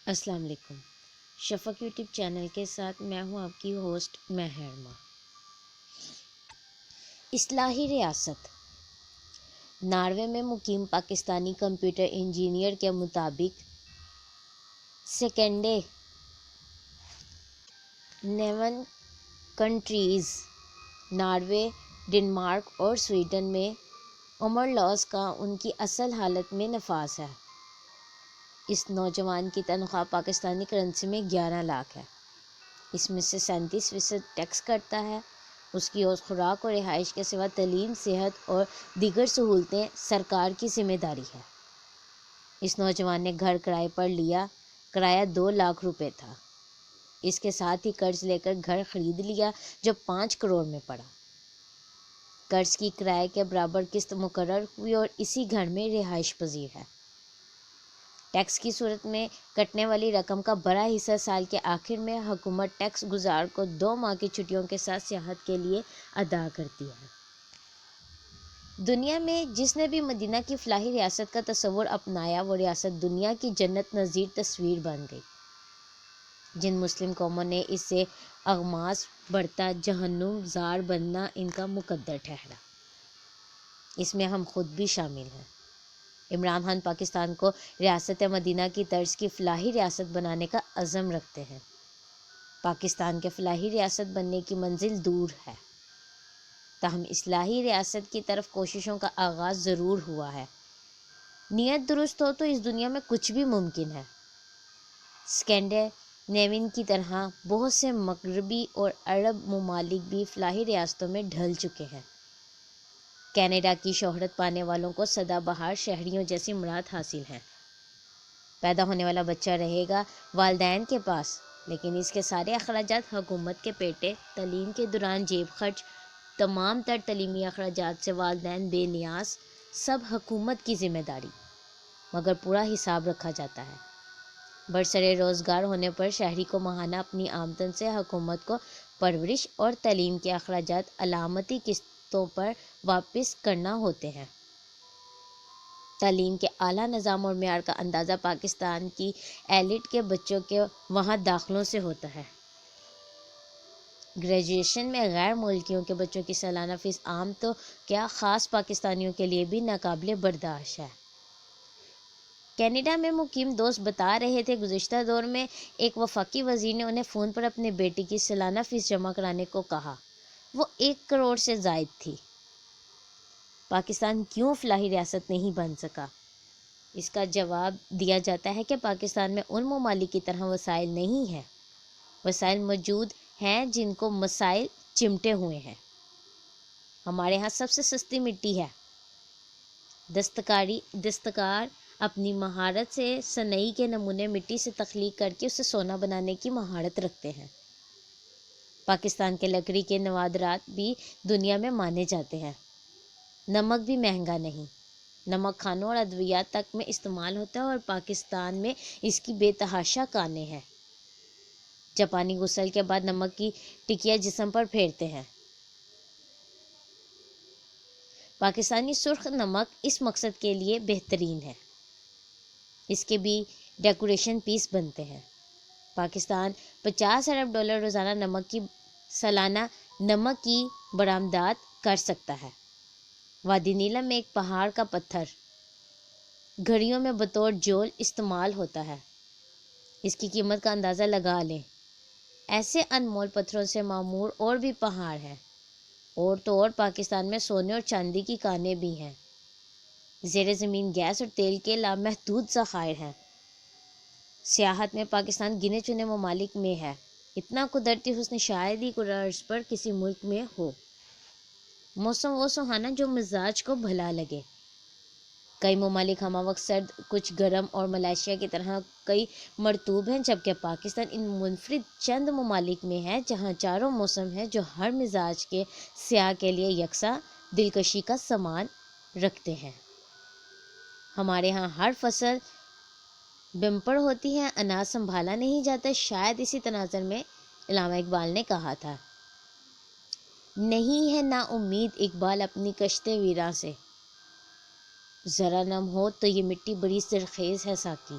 السلام علیکم۔ شفق YouTube channel کے ساتھ میں ہوں آپ کی ہوسٹ مہرما۔ اصلاحی ریاست ناروے میں مقیم پاکستانی کمپیوٹر انجینئر کے مطابق سیکنڈے 9 کنٹریز ناروے، ڈنمارک اور سویڈن میں عمر لاس کا ان کی اصل حالت میں نفاذ ہے۔ اس نوجوان کی تنخواہ پاکستانی کرنسی میں 11 لاکھ ہے۔ اس میں سے 37% ٹیکس کٹتا ہے۔ اس کی اور خوراک اور رہائش کے سوا تعلیم، صحت اور دیگر سہولتیں سرکار کی ذمہ داری ہے۔ اس نوجوان نے گھر کرائے پر لیا، کرایہ 2 لاکھ روپے تھا۔ اس کے ساتھ ہی قرض لے کر گھر خرید لیا جو 5 کروڑ میں پڑا۔ قرض کی کرائے کے برابر قسط مقرر ہوئی اور اسی گھر میں رہائش پذیر ہے۔ ٹیکس کی صورت میں کٹنے والی رقم کا بڑا حصہ سال کے آخر میں حکومت ٹیکس گزار کو 2 ماہ کی چھٹیوں کے ساتھ سیاحت کے لیے ادا کرتی ہے۔ دنیا میں جس نے بھی مدینہ کی فلاحی ریاست کا تصور اپنایا، وہ ریاست دنیا کی جنت نظیر تصویر بن گئی۔ جن مسلم قوموں نے اس سے اغماس بڑھتا جہنم زار بننا ان کا مقدر ٹھہرا، اس میں ہم خود بھی شامل ہیں۔ عمران خان پاکستان کو ریاست مدینہ کی طرز کی فلاحی ریاست بنانے کا عزم رکھتے ہیں۔ پاکستان کے فلاحی ریاست بننے کی منزل دور ہے، تاہم اصلاحی ریاست کی طرف کوششوں کا آغاز ضرور ہوا ہے۔ نیت درست ہو تو اس دنیا میں کچھ بھی ممکن ہے۔ اسکینڈینیوین کی طرح بہت سے مغربی اور عرب ممالک بھی فلاحی ریاستوں میں ڈھل چکے ہیں۔ کینیڈا کی شہرت پانے والوں کو سدا بہار شہریوں جیسی مراد حاصل ہے۔ پیدا ہونے والا بچہ رہے گا والدین کے پاس، لیکن اس کے سارے اخراجات حکومت کے پیٹے، تعلیم کے دوران جیب خرچ، تمام تر تعلیمی اخراجات سے والدین بے نیاز، سب حکومت کی ذمہ داری، مگر پورا حساب رکھا جاتا ہے۔ برسر روزگار ہونے پر شہری کو ماہانہ اپنی آمدن سے حکومت کو پرورش اور تعلیم کے اخراجات علامتی قسطوں پر واپس کرنا ہوتے ہیں۔ تعلیم کے اعلیٰ نظام اور معیار کا اندازہ پاکستان کی ایلیٹ کے بچوں کے وہاں داخلوں سے ہوتا ہے۔ گریجویشن میں غیر ملکیوں کے بچوں کی سالانہ فیس عام تو کیا خاص پاکستانیوں کے لیے بھی ناقابل برداشت ہے۔ کینیڈا میں مقیم دوست بتا رہے تھے، گزشتہ دور میں ایک وفاقی وزیر نے انہیں فون پر اپنے بیٹی کی سالانہ فیس جمع کرانے کو کہا۔ وہ 1 کروڑ سے زائد تھی۔ پاکستان کیوں فلاحی ریاست نہیں بن سکا؟ اس کا جواب دیا جاتا ہے کہ پاکستان میں ان ممالک کی طرح وسائل نہیں ہیں۔ وسائل موجود ہیں جن کو مسائل چمٹے ہوئے ہیں۔ ہمارے ہاں سب سے سستی مٹی ہے۔ دستکار اپنی مہارت سے صنعی کے نمونے مٹی سے تخلیق کر کے اسے سونا بنانے کی مہارت رکھتے ہیں۔ پاکستان کے لکڑی کے نوادرات بھی دنیا میں مانے جاتے ہیں۔ نمک بھی مہنگا نہیں۔ نمک کھانوں اور ادویات تک میں استعمال ہوتا ہے اور پاکستان میں اس کی بے تحاشا کانیں ہیں۔ جاپانی غسل کے بعد نمک کی ٹکیا جسم پر پھیرتے ہیں۔ پاکستانی سرخ نمک اس مقصد کے لیے بہترین ہے۔ اس کے بھی ڈیکوریشن پیس بنتے ہیں۔ پاکستان 50 ارب ڈالر روزانہ سالانہ نمک کی برآمدات کر سکتا ہے۔ وادی نیلم میں ایک پہاڑ کا پتھر گھڑیوں میں بطور جول استعمال ہوتا ہے۔ اس کی قیمت کا اندازہ لگا لیں۔ ایسے انمول پتھروں سے معمور اور بھی پہاڑ ہیں۔ اور تو اور پاکستان میں سونے اور چاندی کی کانیں بھی ہیں۔ زیر زمین گیس اور تیل کے لامحدود ذخائر ہیں۔ سیاحت میں پاکستان گنے چنے ممالک میں ہے۔ اتنا قدرتی حسن شاید ہی کرۂ ارض پر کسی ملک میں ہو۔ موسم وہ سہانا جو مزاج کو بھلا لگے۔ کئی ممالک ہمہ وقت سرد، کچھ گرم اور ملائیشیا کی طرح کئی مرطوب ہیں، جبکہ پاکستان ان منفرد چند ممالک میں ہے جہاں چاروں موسم ہیں جو ہر مزاج کے سیاح کے لیے یکساں دلکشی کا سامان رکھتے ہیں۔ ہمارے ہاں ہر فصل بمپر ہوتی ہے، اناج سنبھالا نہیں جاتا۔ شاید اسی تناظر میں علامہ اقبال نے کہا تھا، نہیں ہے نا امید اقبال اپنی کشت ویراں سے، ذرا نم ہو تو یہ مٹی بڑی زرخیز ہے ساقی۔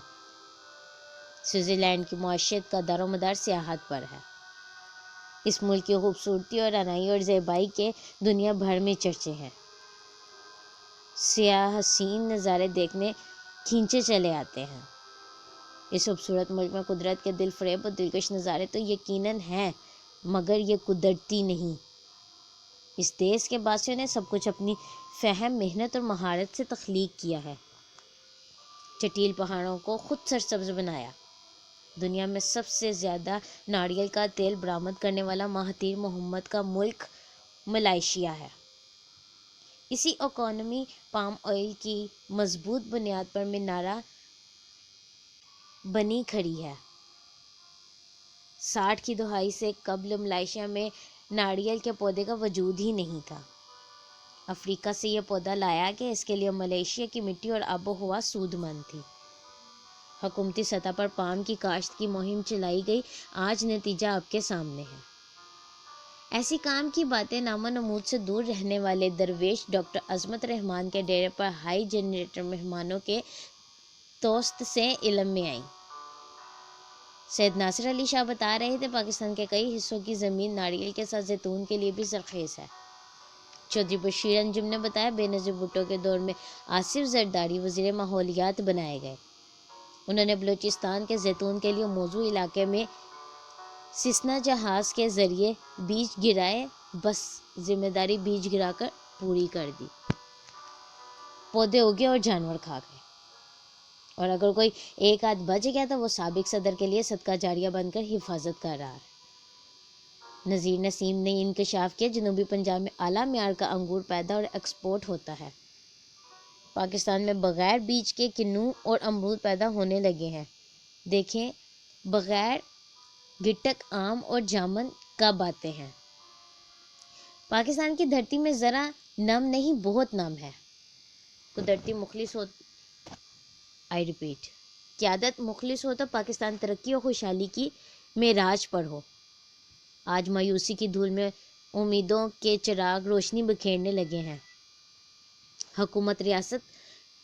سوئٹزرلینڈ کی معیشت کا دار و مدار سیاحت پر ہے۔ اس ملک کی خوبصورتی اور رعنائی اور زیبائی کے دنیا بھر میں چرچے ہیں۔ سیاح حسین نظارے دیکھنے کھینچے چلے آتے ہیں۔ اس خوبصورت ملک میں قدرت کے دل فریب اور دلکش نظارے تو یقیناً ہیں، مگر یہ قدرتی نہیں۔ اس دیس کے باسیوں نے سب کچھ اپنی فہم، محنت اور مہارت سے تخلیق کیا ہے۔ چٹیل پہاڑوں کو خود سرسبز بنایا۔ دنیا میں سب سے زیادہ ناریل کا تیل برآمد کرنے والا مہاتیر محمد کا ملک ملائیشیا ہے۔ اسی اکانومی پام آئل کی مضبوط بنیاد پر منارہ بنی کھڑی ہے۔ 60 کی دہائی سے قبل ملائیشیا میں ناریل کے پودے کا وجود ہی نہیں تھا۔ افریقہ سے یہ پودا لایا گیا، اس کے لیے ملائیشیا کی مٹی اور آب و ہوا سود مند تھی۔ حکومتی سطح پر پام کی کاشت کی مہم چلائی گئی، آج نتیجہ آپ کے سامنے ہے۔ ایسی کام کی باتیں نام و نمود سے دور رہنے والے درویش ڈاکٹر عظمت الرحمن کے ڈیرے پر ہائی جنریٹر مہمانوں کے توسط سے علم میں آئیں۔ سید ناصر علی شاہ بتا رہے تھے، پاکستان کے کئی حصوں کی زمین ناریل کے ساتھ زیتون کے لیے بھی زرخیز ہے۔ چودھری بشیر انجم نے بتایا، بے نظیر بھٹو کے دور میں آصف زرداری وزیر ماحولیات بنائے گئے۔ انہوں نے بلوچستان کے زیتون کے لیے موزوں علاقے میں سیسنا جہاز کے ذریعے بیج گرائے، بس ذمہ داری بیج گرا کر پوری کر دی۔ پودے اگے اور جانور کھا گئے، اور اگر کوئی ایک آدھ بچ گیا تو وہ سابق صدر کے لیے صدقہ جاریہ بن کر حفاظت کر رہا ہے۔ نذیر نسیم نے انکشاف کیا، جنوبی پنجاب میں اعلیٰ معیار کا انگور پیدا اور ایکسپورٹ ہوتا ہے۔ پاکستان میں بغیر بیج کے کنو اور امرود پیدا ہونے لگے ہیں۔ دیکھیں، بغیر گٹک، آم اور جامن کب آتے ہیں۔ پاکستان کی دھرتی میں ذرا نم نہیں، بہت نم ہے۔ قدرتی مخلص ہو قیادت مخلص ہو تو پاکستان ترقی اور خوشحالی کی معراج پر ہو۔ آج مایوسی کی دھول میں امیدوں کے چراغ روشنی بکھیرنے لگے ہیں۔ حکومت ریاست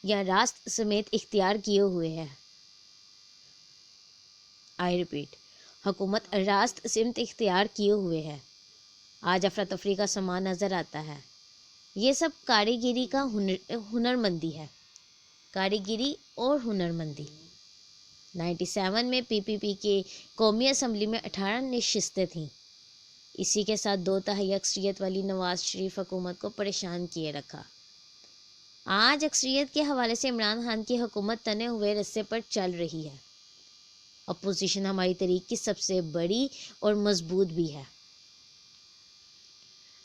یا راست سمیت اختیار کیے ہوئے ہے۔ حکومت راست سمت اختیار کیے ہوئے ہے۔ آج افراتفری کا سامان نظر آتا ہے۔ یہ سب کاریگری کا ہنرمندی ہے۔ کاریگری اور ہنرمندی۔ 97 میں پی پی پی کی قومی اسمبلی میں 18 نشستیں تھیں۔ اسی کے ساتھ 2/3 اکثریت والی نواز شریف حکومت کو پریشان کیے رکھا۔ آج اکثریت کے حوالے سے عمران خان کی حکومت تنے ہوئے رسے پر چل رہی ہے۔ اپوزیشن ہماری تاریخ کی سب سے بڑی اور مضبوط بھی ہے۔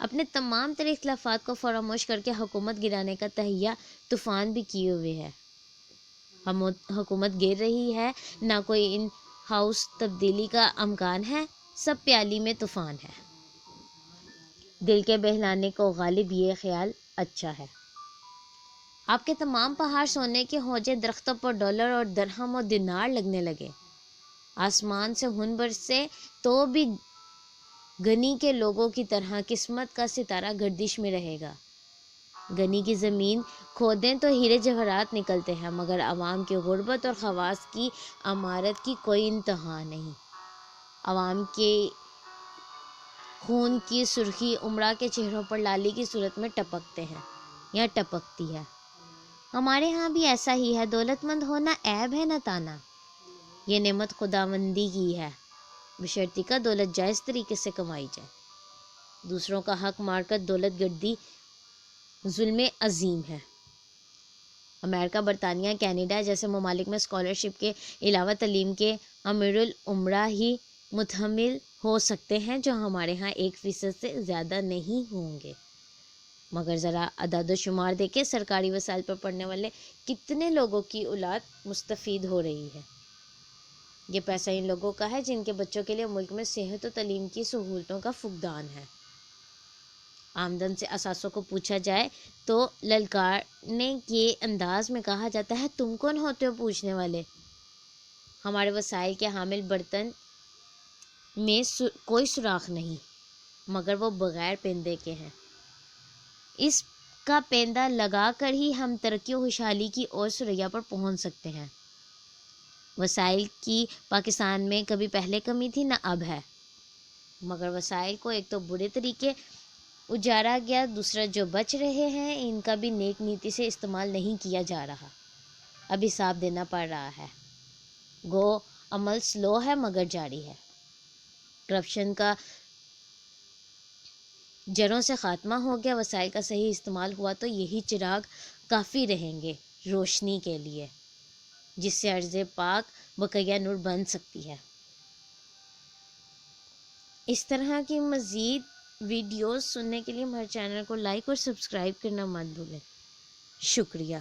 اپنے تمام تر اختلافات کو فراموش کر کے حکومت گرانے کا تہیہ طوفان بھی کیے ہوئے ہے۔ حکومت گر رہی ہے، نہ کوئی ان ہاؤس تبدیلی کا امکان ہے، سب پیالی میں طوفان ہے۔ دل کے بہلانے کو غالب یہ خیال اچھا ہے۔ آپ کے تمام پہاڑ سونے کے ہو جائے، درختوں پر ڈالر اور درہم اور دینار لگنے لگے، آسمان سے ہن برسے تو بھی گنی کے لوگوں کی طرح قسمت کا ستارہ گردش میں رہے گا۔ گنی کی زمین کھودیں تو ہیرے جواہرات نکلتے ہیں، مگر عوام کی غربت اور خواص کی عمارت کی کوئی انتہا نہیں۔ عوام کے خون کی سرخی امراء کے چہروں پر لالی کی صورت میں ٹپکتے ہیں یا ٹپکتی ہے۔ ہمارے ہاں بھی ایسا ہی ہے۔ دولت مند ہونا عیب ہے نہ تانا، یہ نعمت خداوندی کی ہے، بشرطیکہ کا دولت جائز طریقے سے کمائی جائے۔ دوسروں کا حق مار کر دولت گردی ظلم عظیم ہے۔ امریکہ، برطانیہ، کینیڈا جیسے ممالک میں اسکالرشپ کے علاوہ تعلیم کے امیر الامراء ہی متحمل ہو سکتے ہیں، جو ہمارے ہاں 1% سے زیادہ نہیں ہوں گے۔ مگر ذرا اعداد و شمار دیکھیں، سرکاری وسائل پر پڑھنے والے کتنے لوگوں کی اولاد مستفید ہو رہی ہے۔ یہ پیسہ ان لوگوں کا ہے جن کے بچوں کے لیے ملک میں صحت و تعلیم کی سہولتوں کا فقدان ہے۔ آمدن سے اثاثوں کو پوچھا جائے تو للکارنے کے انداز میں کہا جاتا ہے، تم کون ہوتے ہو پوچھنے والے؟ ہمارے وسائل کے حامل برتن میں کوئی سوراخ نہیں، مگر وہ بغیر پیندے کے ہیں۔ اس کا پیندہ لگا کر ہی ہم ترقی و خوشحالی کی اور ثریا پر پہنچ سکتے ہیں۔ وسائل کی پاکستان میں کبھی پہلے کمی تھی نہ اب ہے، مگر وسائل کو ایک تو برے طریقے اجارا گیا، دوسرا جو بچ رہے ہیں ان کا بھی نیک نیتی سے استعمال نہیں کیا جا رہا، اب حساب دینا پڑ رہا ہے۔ گو عمل سلو ہے مگر جاری ہے۔ کرپشن کا جڑوں سے خاتمہ ہو گیا، وسائل کا صحیح استعمال ہوا تو یہی چراغ کافی رہیں گے روشنی کے لیے، جس سے ارض پاک بقیہ نور بن سکتی ہے۔ اس طرح کی مزید ویڈیوز سننے کے لیے ہمارے چینل کو لائک اور سبسکرائب کرنا مت بھولیں۔ شکریہ۔